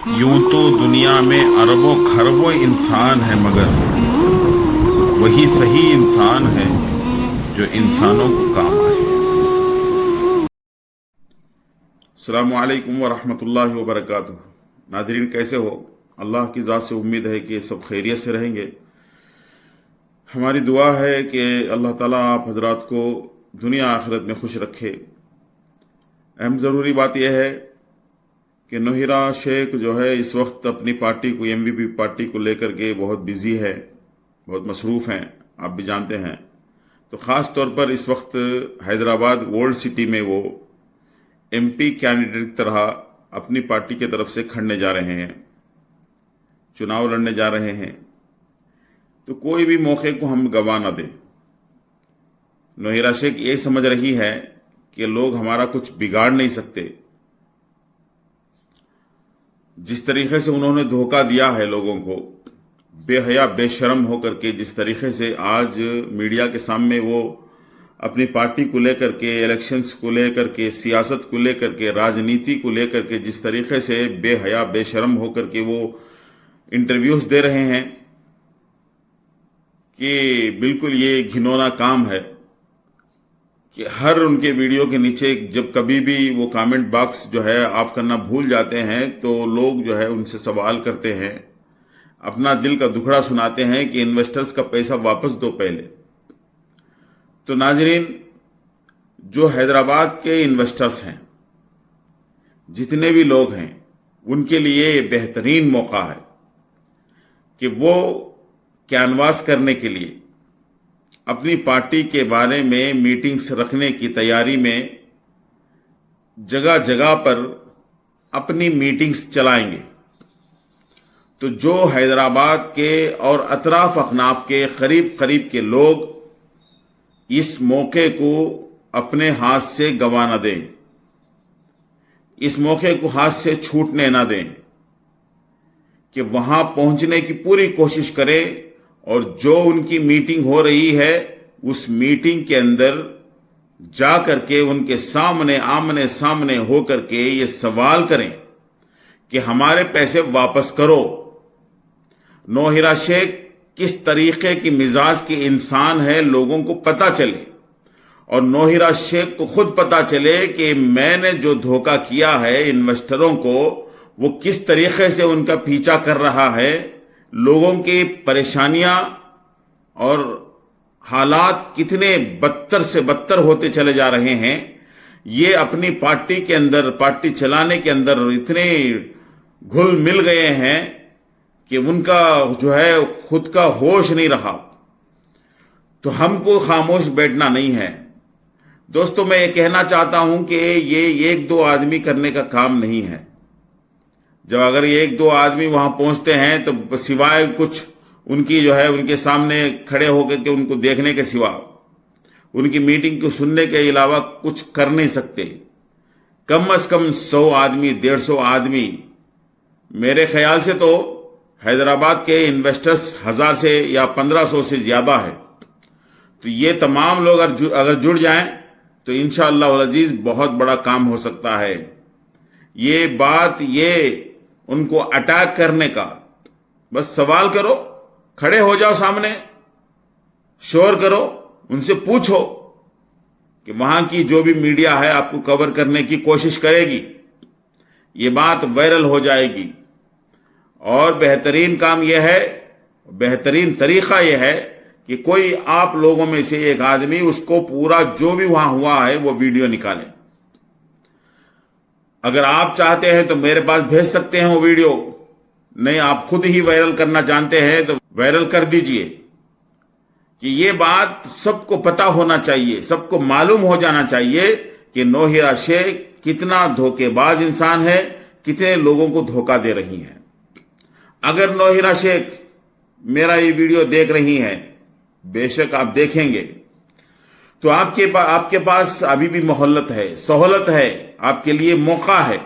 यूं तो दुनिया में अरबों खरबों इंसान है, मगर वही सही इंसान है जो इंसानों को काम आए। अस्सलामु अलैकुम व रहमतुल्लाहि व बरकातुहू। नाज़रीन, कैसे हो? अल्लाह की ज़ात से उम्मीद है कि सब खैरियत से रहेंगे। हमारी दुआ है कि अल्लाह ताला आप हजरात को दुनिया आखिरत में खुश रखे। अहम ज़रूरी बात यह है कि नोहिरा शेख जो है इस वक्त अपनी पार्टी को, एमवीपी पार्टी को लेकर के बहुत बिजी है, बहुत मसरूफ़ हैं, आप भी जानते हैं। तो ख़ास तौर पर इस वक्त हैदराबाद ओल्ड सिटी में वो एमपी कैंडिडेट की तरह अपनी पार्टी की तरफ से खड़ने जा रहे हैं, चुनाव लड़ने जा रहे हैं। तो कोई भी मौके को हम गंवा न दें। नोहिरा शेख ये समझ रही है कि लोग हमारा कुछ बिगाड़ नहीं सकते। जिस तरीके से उन्होंने धोखा दिया है लोगों को, बेहया बेशर्म होकर के जिस तरीके से आज मीडिया के सामने वो अपनी पार्टी को लेकर के, इलेक्शंस को लेकर के, सियासत को लेकर के, राजनीति को लेकर के जिस तरीके से बेहया बेशर्म होकर के वो इंटरव्यूज दे रहे हैं कि बिल्कुल ये घिनौना काम है कि हर उनके वीडियो के नीचे जब कभी भी वो कमेंट बॉक्स जो है ऑफ करना भूल जाते हैं तो लोग जो है उनसे सवाल करते हैं, अपना दिल का दुखड़ा सुनाते हैं कि इन्वेस्टर्स का पैसा वापस दो पहले। तो नाजरीन, जो हैदराबाद के इन्वेस्टर्स हैं, जितने भी लोग हैं, उनके लिए ये बेहतरीन मौका है कि वो कैनवास करने के लिए अपनी पार्टी के बारे में मीटिंग्स रखने की तैयारी में जगह जगह पर अपनी मीटिंग्स चलाएंगे। तो जो हैदराबाद के और अतराफ अखनाफ के करीब करीब के लोग इस मौके को अपने हाथ से गंवा न दें, इस मौके को हाथ से छूटने न दें, कि वहां पहुंचने की पूरी कोशिश करें और जो उनकी मीटिंग हो रही है उस मीटिंग के अंदर जा करके उनके सामने आमने सामने हो करके ये सवाल करें कि हमारे पैसे वापस करो। नोहिरा शेख किस तरीके की मिजाज के इंसान है लोगों को पता चले, और नोहिरा शेख को खुद पता चले कि मैंने जो धोखा किया है इन्वेस्टरों को, वो किस तरीके से उनका पीछा कर रहा है, लोगों की परेशानियां और हालात कितने बदतर से बदतर होते चले जा रहे हैं। ये अपनी पार्टी के अंदर, पार्टी चलाने के अंदर इतने घुल मिल गए हैं कि उनका जो है खुद का होश नहीं रहा। तो हमको खामोश बैठना नहीं है। दोस्तों, मैं ये कहना चाहता हूं कि ये एक दो आदमी करने का काम नहीं है। जब अगर एक दो आदमी वहां पहुंचते हैं तो सिवाय कुछ उनकी जो है उनके सामने खड़े होकर के उनको देखने के सिवा, उनकी मीटिंग को सुनने के अलावा कुछ कर नहीं सकते। कम से कम 100 आदमी, 150 आदमी, मेरे ख्याल से तो हैदराबाद के इन्वेस्टर्स 1000 से या 1500 से ज्यादा है। तो ये तमाम लोग अगर जुड़ जाएं तो इंशाअल्लाह अजीज बहुत बड़ा काम हो सकता है। ये बात, ये उनको अटैक करने का, बस सवाल करो, खड़े हो जाओ सामने, शोर करो, उनसे पूछो कि वहां की जो भी मीडिया है आपको कवर करने की कोशिश करेगी, ये बात वायरल हो जाएगी। और बेहतरीन काम यह है, बेहतरीन तरीका यह है कि कोई आप लोगों में से एक आदमी उसको पूरा जो भी वहां हुआ है वो वीडियो निकाले। अगर आप चाहते हैं तो मेरे पास भेज सकते हैं वो वीडियो, नहीं आप खुद ही वायरल करना चाहते हैं तो वायरल कर दीजिए। कि ये बात सबको पता होना चाहिए, सबको मालूम हो जाना चाहिए कि नोहिरा शेख कितना धोखेबाज इंसान है, कितने लोगों को धोखा दे रही है। अगर नोहिरा शेख मेरा ये वीडियो देख रही हैं, बेशक आप देखेंगे, तो आपके पास अभी भी मोहल्लत है, सहूलत है, आपके लिए मौका है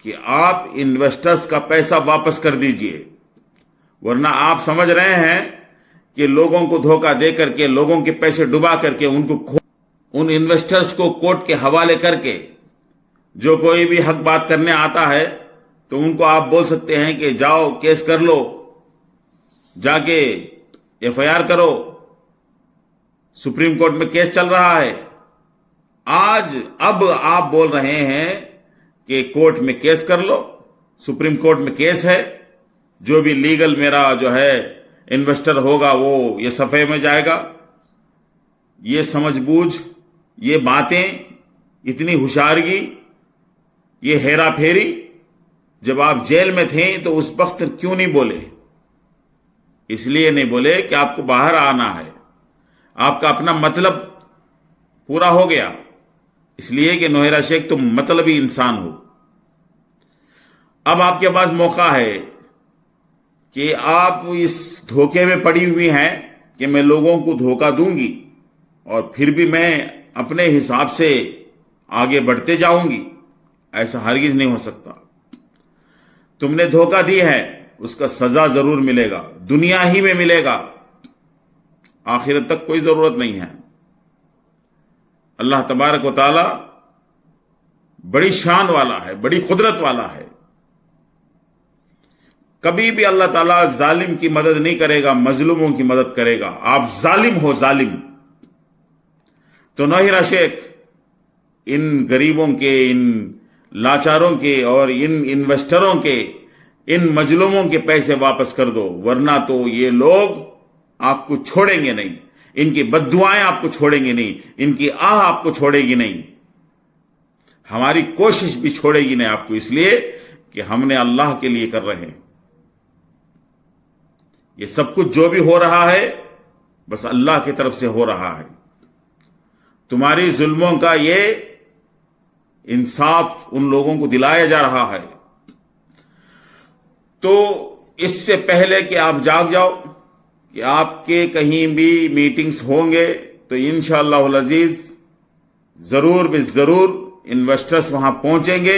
कि आप इन्वेस्टर्स का पैसा वापस कर दीजिए। वरना आप समझ रहे हैं कि लोगों को धोखा दे करके, लोगों के पैसे डुबा करके, उन इन्वेस्टर्स को कोर्ट के हवाले करके जो कोई भी हक बात करने आता है تو उनको आप बोल सकते हैं कि जाओ केस कर लो, जाके FIR करो, सुप्रीम कोर्ट में केस चल रहा है। अब आप बोल रहे हैं कि कोर्ट में केस कर लो, सुप्रीम कोर्ट में केस है, जो भी लीगल मेरा जो है इन्वेस्टर होगा वो ये सफे में जाएगा। ये समझबूझ, ये बातें, इतनी होशियारी, ये हेरा फेरी, जब आप जेल में थे तो उस वक्त क्यों नहीं बोले? इसलिए नहीं बोले कि आपको बाहर आना है, आपका अपना मतलब पूरा हो गया, इसलिए कि नौहिरा शेख तुम मतलबी इंसान हो। अब आपके पास मौका है कि आप इस धोखे में पड़ी हुई हैं कि मैं लोगों को धोखा दूंगी और फिर भी मैं अपने हिसाब से आगे बढ़ते जाऊंगी। ऐसा हरगिज नहीं हो सकता। तुमने धोखा दी है, उसका सजा जरूर मिलेगा, दुनिया ही में मिलेगा, आखिरत तक कोई जरूरत नहीं है। अल्लाह तबारक व तआला बड़ी शान वाला है, बड़ी कुदरत वाला है। कभी भी अल्लाह ताला जालिम की मदद नहीं करेगा, मजलूमों की मदद करेगा। आप जालिम हो, जालिम। तो नौहिरा शेख इन गरीबों के, इन लाचारों के और इन इन्वेस्टरों के, इन मजलूमों के पैसे वापस कर दो, वरना तो ये लोग आपको छोड़ेंगे नहीं, इनकी बद्दुआएं आपको छोड़ेंगे नहीं, इनकी आह आपको छोड़ेगी नहीं, हमारी कोशिश भी छोड़ेगी नहीं आपको, इसलिए कि हमने अल्लाह के लिए कर रहे हैं। ये सब कुछ जो भी हो रहा है बस अल्लाह की तरफ से हो रहा है। तुम्हारी जुल्मों का ये इंसाफ उन लोगों को दिलाया जा रहा है। तो इससे पहले कि आप जाग जाओ कि आपके कहीं भी मीटिंग्स होंगे तो इंशाअल्लाह अजीज जरूर भी जरूर इन्वेस्टर्स वहां पहुंचेंगे,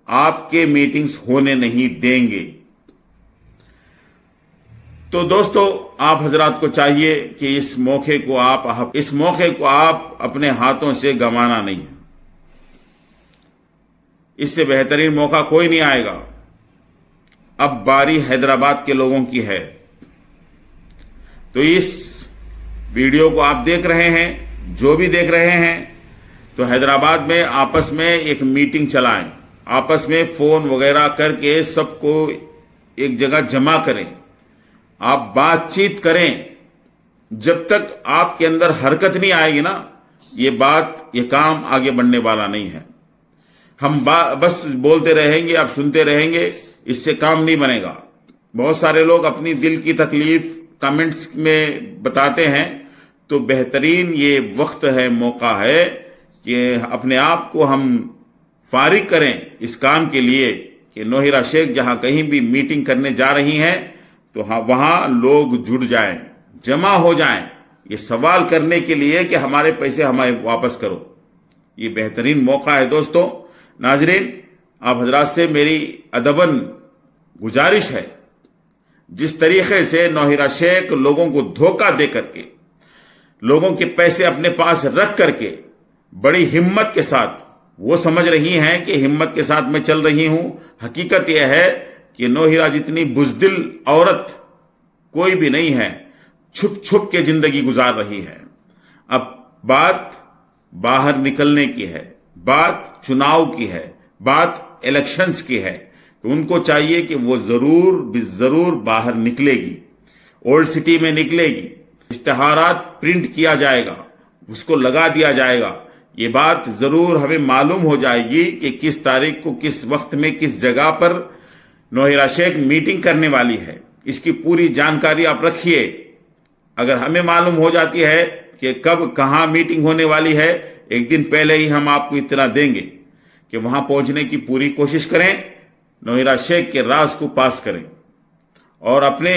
आपके मीटिंग्स होने नहीं देंगे। तो दोस्तों, आप हजरात को चाहिए कि इस मौके को आप अपने हाथों से गंवाना नहीं है। इससे बेहतरीन मौका कोई नहीं आएगा। अब बारी हैदराबाद के लोगों की है। तो इस वीडियो को आप देख रहे हैं, जो भी देख रहे हैं, तो हैदराबाद में आपस में एक मीटिंग चलाएं, आपस में फोन वगैरह करके सबको एक जगह जमा करें, आप बातचीत करें। जब तक आपके अंदर हरकत नहीं आएगी ना, ये काम आगे बढ़ने वाला नहीं है। हम बस बोलते रहेंगे, आप सुनते रहेंगे, इससे काम नहीं बनेगा। बहुत सारे लोग अपनी दिल की तकलीफ कमेंट्स में बताते हैं, तो बेहतरीन ये वक्त है, मौका है कि अपने आप को हम फारिग करें इस काम के लिए कि नौहिरा शेख जहां कहीं भी मीटिंग करने जा रही हैं तो वहां लोग जुड़ जाएं, जमा हो जाएं, ये सवाल करने के लिए कि हमारे पैसे हमें वापस करो। ये बेहतरीन मौका है दोस्तों। नाजरीन, आप हजरात से मेरी अदबन गुजारिश है, जिस तरीके से नौहिरा शेख लोगों को धोखा दे करके, लोगों के पैसे अपने पास रख करके बड़ी हिम्मत के साथ वो समझ रही हैं कि हिम्मत के साथ मैं चल रही हूं, हकीकत यह है कि नौहिरा जितनी बुजदिल औरत कोई भी नहीं है, छुप छुप के जिंदगी गुजार रही है। अब बात बाहर निकलने की है, बात चुनाव की है, बात इलेक्शंस की है। तो उनको चाहिए कि वो जरूर बाहर निकलेगी, ओल्ड सिटी में निकलेगी, इश्तिहारात प्रिंट किया जाएगा, उसको लगा दिया जाएगा। ये बात जरूर हमें मालूम हो जाएगी कि किस तारीख को, किस वक्त में, किस जगह पर नौहिरा शेख मीटिंग करने वाली है। इसकी पूरी जानकारी आप रखिए। अगर हमें मालूम हो जाती है कि कब कहां मीटिंग होने वाली है, एक दिन पहले ही हम आपको इत्तला देंगे कि वहां पहुंचने की पूरी कोशिश करें, नौहिरा शेख के राज को पास करें और अपने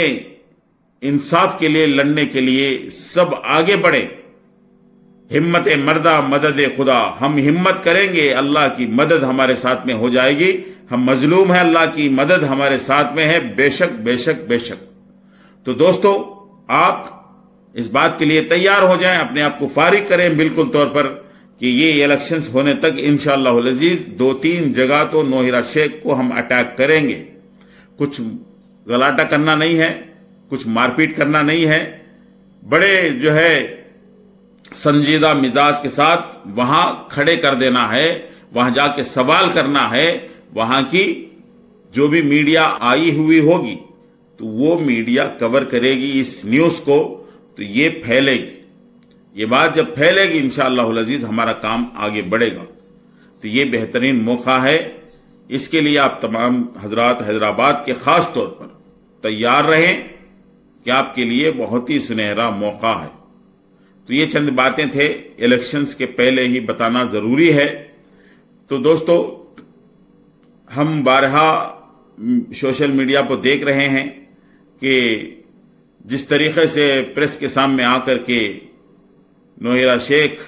इंसाफ के लिए लड़ने के लिए सब आगे बढ़े। हिम्मत मर्दा मदद खुदा, हम हिम्मत करेंगे, अल्लाह की मदद हमारे साथ में हो जाएगी। हम मजलूम हैं, अल्लाह की मदद हमारे साथ में है, बेशक बेशक बेशक। तो दोस्तों, आप इस बात के लिए तैयार हो जाएं, अपने आप को फारिग करें बिल्कुल तौर पर कि ये इलेक्शंस होने तक इंशाअल्लाह अज़ीज 2-3 जगह तो नौहिरा शेख को हम अटैक करेंगे। कुछ गलाटा करना नहीं है, कुछ मारपीट करना नहीं है, बड़े जो है संजीदा मिजाज के साथ वहां खड़े कर देना है, वहां जाके सवाल करना है। वहां की जो भी मीडिया आई हुई होगी तो वो मीडिया कवर करेगी इस न्यूज को, तो ये फैलेगी। ये बात जब फैलेगी इंशाअल्लाह अज़ीज हमारा काम आगे बढ़ेगा। तो ये बेहतरीन मौका है, इसके लिए आप तमाम हजरात हैदराबाद के खास तौर पर तैयार रहें कि आपके लिए बहुत ही सुनहरा मौका है। तो ये चंद बातें थे, इलेक्शंस के पहले ही बताना जरूरी है। तो दोस्तों, हम बारहा सोशल मीडिया पर देख रहे हैं कि जिस तरीके से प्रेस के सामने आकर के नौहिरा शेख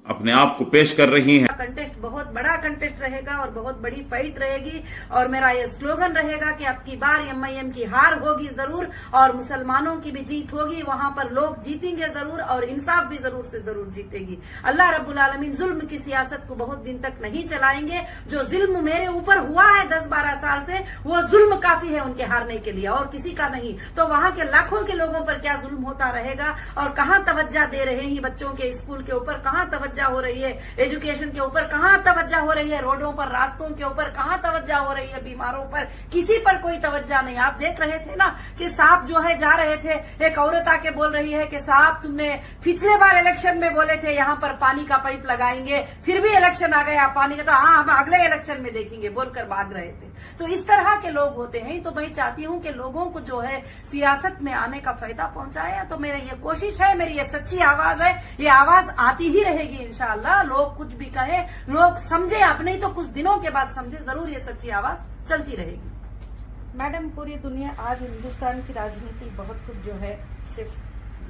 अपने आप को पेश कर रही हैं। कंटेस्ट बहुत बड़ा कंटेस्ट रहेगा और बहुत बड़ी फाइट रहेगी और मेरा ये स्लोगन रहेगा कि अब की बार MIM की हार होगी जरूर और मुसलमानों की भी जीत होगी। वहां पर लोग जीतेंगे जरूर और इंसाफ भी जरूर से जरूर जीतेगी। अल्लाह रब्बुल आलमीन जुल्म की सियासत को बहुत दिन तक नहीं चलाएंगे। जो जुल्म मेरे ऊपर हुआ है 10-12 साल से, वो जुल्म काफी है उनके हारने के लिए और किसी का नहीं। तो वहां के लाखों के लोगों पर क्या जुल्म होता रहेगा और कहां तवज्जो दे रहे हैं बच्चों के स्कूल के ऊपर, कहां तवज्जो हो रही है एजुकेशन के ऊपर, कहां तवज्जो हो रही है रोडों पर, रास्तों के ऊपर, कहां तवज्जो हो रही है बीमारों पर, किसी पर कोई तवज्जो नहीं। आप देख रहे थे ना कि साहब जो है जा रहे थे, एक औरत आके बोल रही है कि साहब तुमने पिछले बार इलेक्शन में बोले थे यहां पर पानी का पाइप लगाएंगे, फिर भी इलेक्शन आ गया पानी का, तो हाँ हम अगले इलेक्शन में देखेंगे बोलकर भाग रहे थे। तो इस तरह के लोग होते हैं। तो मैं चाहती हूं कि लोगों को जो है सियासत में आने का फायदा पहुंचाए। तो मेरी ये कोशिश है, मेरी ये सच्ची आवाज है, ये आवाज आती ही रहेगी इंशाअल्लाह। लोग कुछ भी कहे, लोग समझे अब नहीं तो कुछ दिनों के बाद समझे, जरूर ये सच्ची आवाज चलती रहेगी। मैडम, पूरी दुनिया आज हिंदुस्तान की राजनीति बहुत कुछ जो है सिर्फ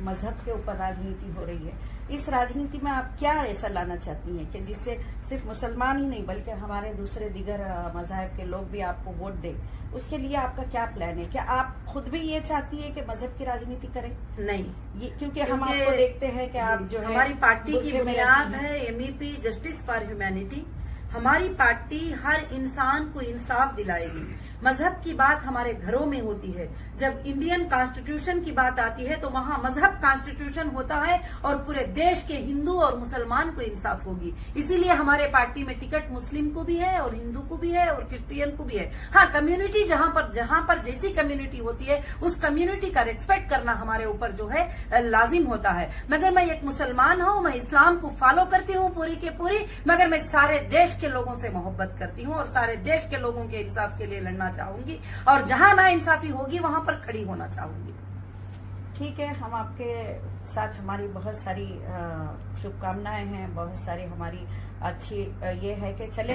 मजहब के ऊपर राजनीति हो रही है। इस राजनीति में आप क्या ऐसा लाना चाहती हैं कि जिससे सिर्फ मुसलमान ही नहीं बल्कि हमारे दूसरे दीगर मजहब के लोग भी आपको वोट दें? उसके लिए आपका क्या प्लान है? क्या आप खुद भी ये चाहती है कि मजहब की राजनीति करें? नहीं, ये क्योंकि हम आपको देखते हैं कि आप जो है हमारी पार्टी की बुनियाद है MEP जस्टिस फॉर ह्यूमैनिटी। हमारी पार्टी हर इंसान को इंसाफ दिलाएगी। मजहब की बात हमारे घरों में होती है। जब इंडियन कॉन्स्टिट्यूशन की बात आती है तो वहां मजहब कॉन्स्टिट्यूशन होता है और पूरे देश के हिंदू और मुसलमान को इंसाफ होगी। इसीलिए हमारे पार्टी में टिकट मुस्लिम को भी है और हिंदू को भी है और क्रिश्चियन को भी है। हाँ, कम्युनिटी जहां पर जैसी कम्युनिटी होती है उस कम्युनिटी का रिस्पेक्ट करना हमारे ऊपर जो है लाजिम होता है। मगर मैं एक मुसलमान हूं, मैं इस्लाम को फॉलो करती हूं पूरी के पूरी, मगर मैं सारे देश के लोगों से मोहब्बत करती हूं और सारे देश के लोगों के इंसाफ के लिए लड़ना चाहूंगी और जहां ना इंसाफी होगी वहां पर खड़ी होना चाहूंगी। ठीक है, हम आपके साथ, हमारी बहुत सारी शुभकामनाएं हैं, बहुत सारी हमारी अच्छी ये है कि चले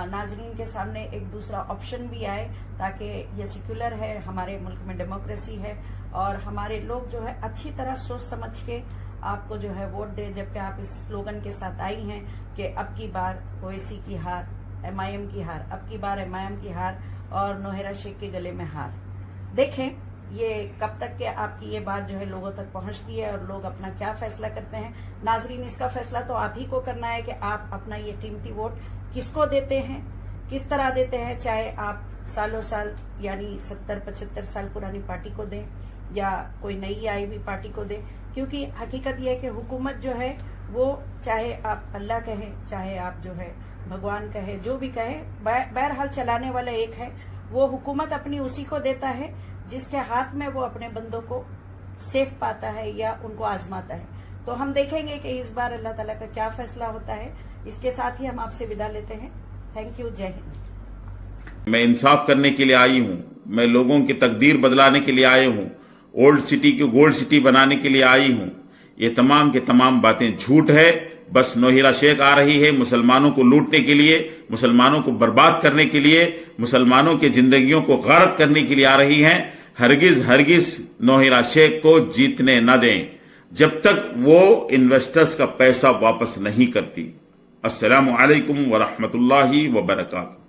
नाजरीन के सामने एक दूसरा ऑप्शन भी आए ताकि ये सेक्युलर है, हमारे मुल्क में डेमोक्रेसी है और हमारे लोग जो है अच्छी तरह सोच समझ के आपको जो है वोट दे। जबकि आप इस स्लोगन के साथ आई हैं कि अब की बार ओवैसी की हार, MIM की हार, अब की बार MIM की हार और नौहिरा शेख के गले में हार। देखें ये कब तक के आपकी ये बात जो है लोगों तक पहुंचती है और लोग अपना क्या फैसला करते हैं। नाजरीन, इसका फैसला तो आप ही को करना है कि आप अपना ये कीमती वोट किसको देते हैं, किस तरह देते हैं। चाहे आप सालों साल यानी 70-75 साल पुरानी पार्टी को दें या कोई नई आई हुई पार्टी को दें, क्योंकि हकीकत यह है कि हुकूमत जो है वो चाहे आप अल्लाह कहें, चाहे आप जो है भगवान कहे, जो भी कहे, बहरहाल चलाने वाला एक है। वो हुकूमत अपनी उसी को देता है जिसके हाथ में वो अपने बंदों को सेफ पाता है या उनको आजमाता है। तो हम देखेंगे कि इस बार अल्लाह ताला का क्या फैसला होता है। इसके साथ ही हम आपसे विदा लेते हैं। थैंक यू, जय हिंद। मैं इंसाफ करने के लिए आई हूं, मैं लोगों की तकदीर बदलाने के लिए आई हूं, ओल्ड सिटी को गोल्ड सिटी बनाने के लिए आई हूं। ये तमाम के तमाम बातें झूठ है। बस नौहिरा शेख आ रही है मुसलमानों को लूटने के लिए, मुसलमानों को बर्बाद करने के लिए, मुसलमानों की जिंदगियों को गारत करने के लिए आ रही हैं। हरगिज नौहिरा शेख को जीतने न दें जब तक वो इन्वेस्टर्स का पैसा वापस नहीं करती। अस्सलामु अलैकुम व रहमतुल्लाहि व बरकातहू।